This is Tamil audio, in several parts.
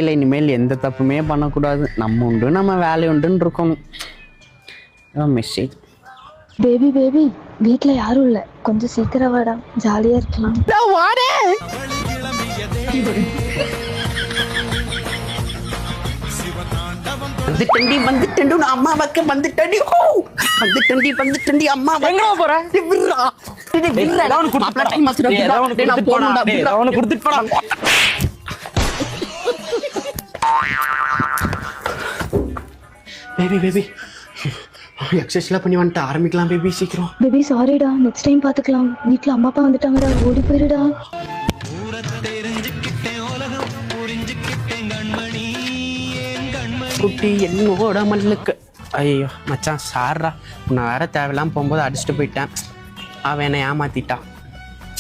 இல்லை, இனிமேல் எந்த தப்புமே பண்ணக்கூடாது. நம்ம உண்டு நம்ம வேலை உண்டுன்னு இருக்கணும். மெசேஜ். பேபி பேபி, வீட்ல யாரும் இல்ல, கொஞ்சம் சீக்கிரம் வாடா, ஜாலியா இருக்கலாம். வந்துட்டேன் அம்மா வைக்க வந்துட்டேன். வந்துட்டேன் அம்மா எங்க போற? பேபி பேபி எக்ஸசைஸ்லாம் பண்ணி வந்துட்டு ஆரம்பிக்கலாம். பேபி சீக்கிரம். பேபி சாரிடா, நெக்ஸ்ட் டைம் பாத்துக்கலாம். வீட்ல அம்மா அப்பா வந்துட்டாங்கடா, ஓடி போயிருடா. குட்டி என்னோட மண்ணுக்கு. ஐயோ மச்சான் சார்ரா, நான் வேற தேவையில்லாம போகும்போது அடிச்சுட்டு போயிட்டேன். அவன் என்னை ஏமாத்திட்டான்.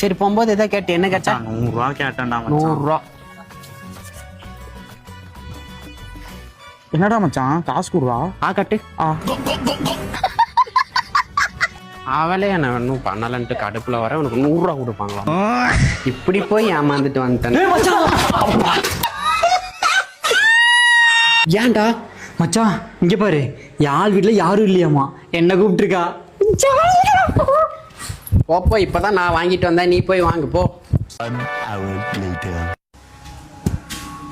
சரி போகும்போது எதை கேட்டு என்ன கேட்டா? 100 ரூபா கேட்டேன்டா. 100 ரூபா. என்னடா மச்சான், காசு குடுறா. கட்டு. அவளே என்ன ஒன்றும் பண்ணலன்ட்டு கடுப்புல வர உனக்கு 100 ரூபா கொடுப்பாங்களா? இப்படி போய் ஏமாந்துட்டு வந்துட்டேன். ஏன்டா மச்சான் இங்க பாரு, யார் வீட்டுல யாரும் இல்லையாமா, என்ன கூப்பிட்டுருக்கா. போப்போ, இப்பதான் நான் வாங்கிட்டு வந்தேன், நீ போய் வாங்கு போ.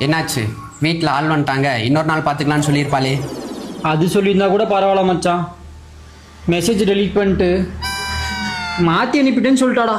என்னாச்சு? வீட்டில் ஆள் வந்துட்டாங்க, இன்னொரு நாள் பார்த்துக்கலான்னு சொல்லியிருப்பாளே. அது சொல்லியிருந்தா கூட பரவாயில்ல மச்சான், மெசேஜ் டெலீட் பண்ணிட்டு மாற்றி அனுப்பிட்டேன்னு சொல்லிட்டாடா.